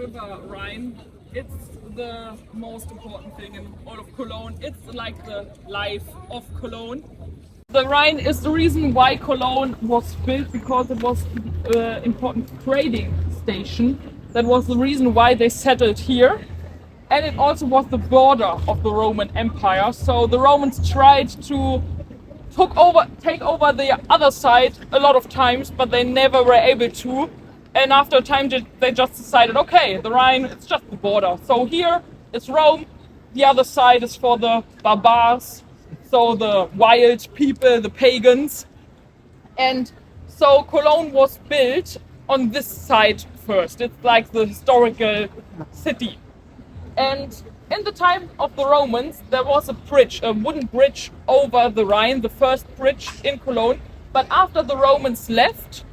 river Rhine, it's the most important thing in all of Cologne. It's like the life of Cologne. The Rhine is the reason why Cologne was built, because it was an important trading station. That was the reason why they settled here. And it also was the border of the Roman Empire. So the Romans tried to take over the other side a lot of times, but they never were able to. And after a time, they just decided, okay, the Rhine, it's just the border. So here it's Rome, the other side is for the barbars, so the wild people, the pagans. And so Cologne was built on this side first. It's like the historical city. And in the time of the Romans, there was a bridge, a wooden bridge over the Rhine, the first bridge in Cologne. But after the Romans left,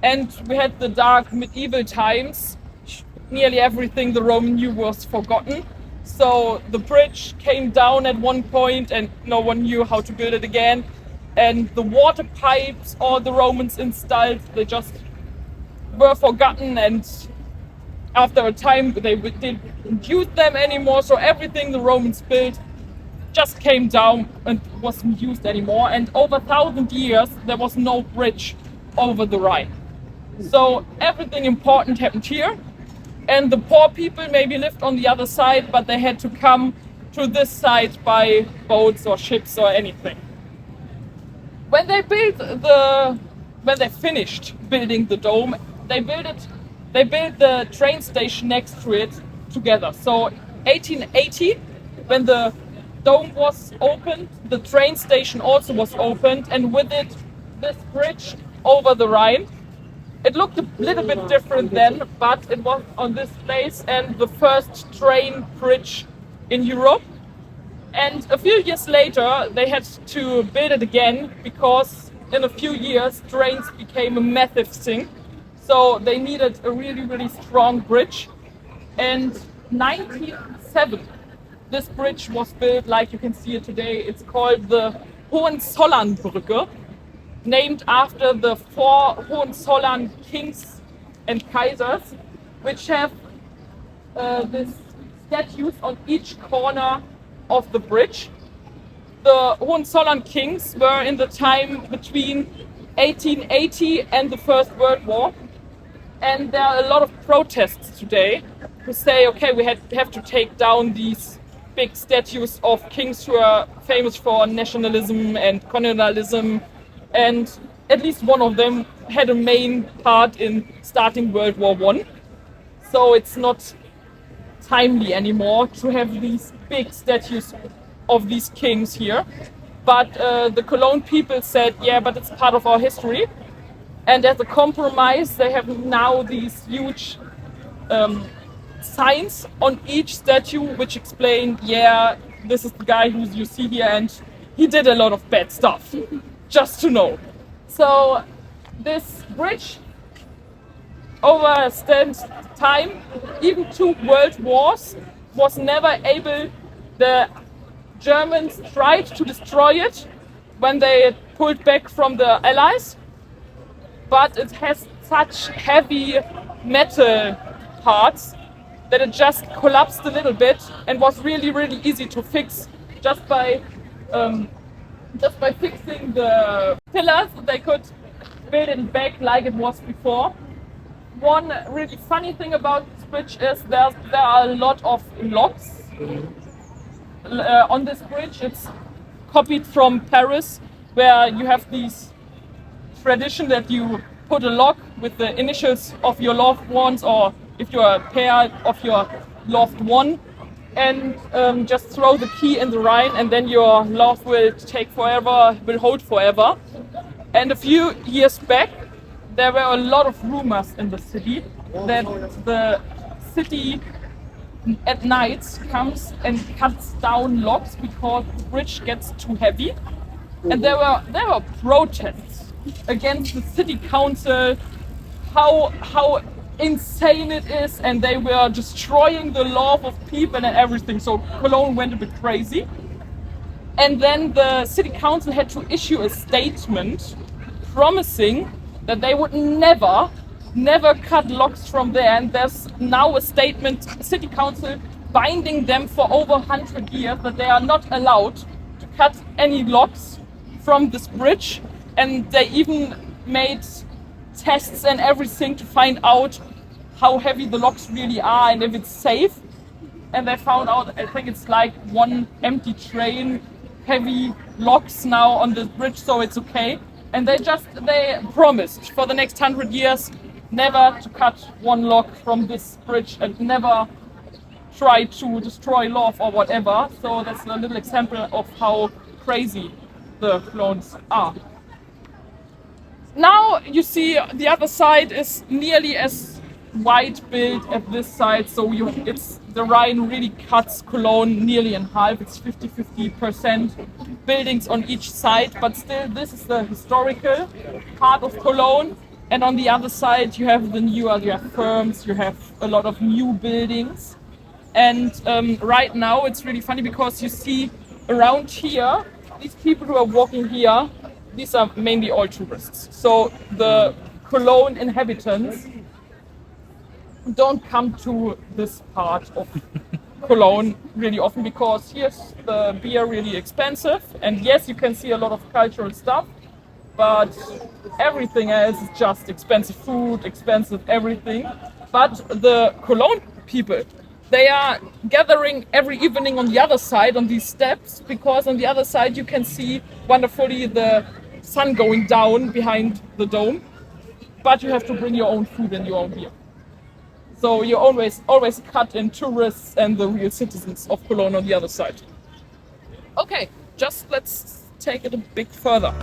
and we had the dark medieval times, nearly everything the Roman knew was forgotten. So the bridge came down at one point and no one knew how to build it again. And the water pipes all the Romans installed, they just were forgotten, and after a time they didn't use them anymore. So everything the Romans built just came down and wasn't used anymore. And over 1,000 years there was no bridge over the Rhine. So everything important happened here, and the poor people maybe lived on the other side, but they had to come to this side by boats or ships or anything. When they finished building the dome, they built the train station next to it together. So 1880, when the dome was opened, the train station also was opened, and with it this bridge over the Rhine. It looked a little bit different then, but it was on this place, and the first train bridge in Europe. And a few years later, they had to build it again, because in a few years, trains became a massive thing. So they needed a really, really strong bridge. And 1907, this bridge was built like you can see it today. It's called the Hohenzollernbrücke, named after the 4 Hohenzollern kings and kaisers, which have these statues on each corner of the bridge. The Hohenzollern kings were in the time between 1880 and the First World War. And there are a lot of protests today who say, okay, we have to take down these big statues of kings who are famous for nationalism and colonialism. And at least one of them had a main part in starting World War I. So it's not timely anymore to have these big statues of these kings here. But the Cologne people said, yeah, but it's part of our history. And as a compromise, they have now these huge signs on each statue which explain, yeah, this is the guy who you see here, and he did a lot of bad stuff. Just to know. So this bridge overstands time, even 2 world wars, was never able. The Germans tried to destroy it when they pulled back from the Allies, but it has such heavy metal parts that it just collapsed a little bit and was really, really easy to fix just by fixing the pillars. They could build it back like it was before. One really funny thing about this bridge is there are a lot of locks on this bridge. It's copied from Paris, where you have this tradition that you put a lock with the initials of your loved ones, or if you're a pair, of your loved one, and just throw the key in the Rhine, and then your love will hold forever. And a few years back, there were a lot of rumors in the city that the city at night comes and cuts down locks because the bridge gets too heavy. And there were protests against the city council, how insane it is, and they were destroying the love of people and everything. So Cologne went a bit crazy. And then the city council had to issue a statement promising that they would never never cut logs from there. And there's now a statement, city council binding them for over 100 years that they are not allowed to cut any logs from this bridge. And they even made tests and everything to find out how heavy the logs really are and if it's safe. And they found out, I think it's like one empty train heavy logs now on this bridge, so it's okay. And they promised for the next 100 years never to cut one log from this bridge and never try to destroy love or whatever. So that's a little example of how crazy the Colognes are. Now you see the other side is nearly as wide built as this side, so the Rhine really cuts Cologne nearly in half. It's 50% buildings on each side, but still this is the historical part of Cologne. And on the other side you have you have firms, you have a lot of new buildings. And right now it's really funny because you see around here, these people who are walking here, these are mainly all tourists. So the Cologne inhabitants don't come to this part of Cologne really often because here's the beer really expensive. And yes, you can see a lot of cultural stuff, but everything else is just expensive food, expensive everything. But the Cologne people, they are gathering every evening on the other side on these steps, because on the other side you can see wonderfully the sun going down behind the dome, but you have to bring your own food and your own beer. So you always cut in tourists and the real citizens of Cologne on the other side. Okay, just let's take it a bit further.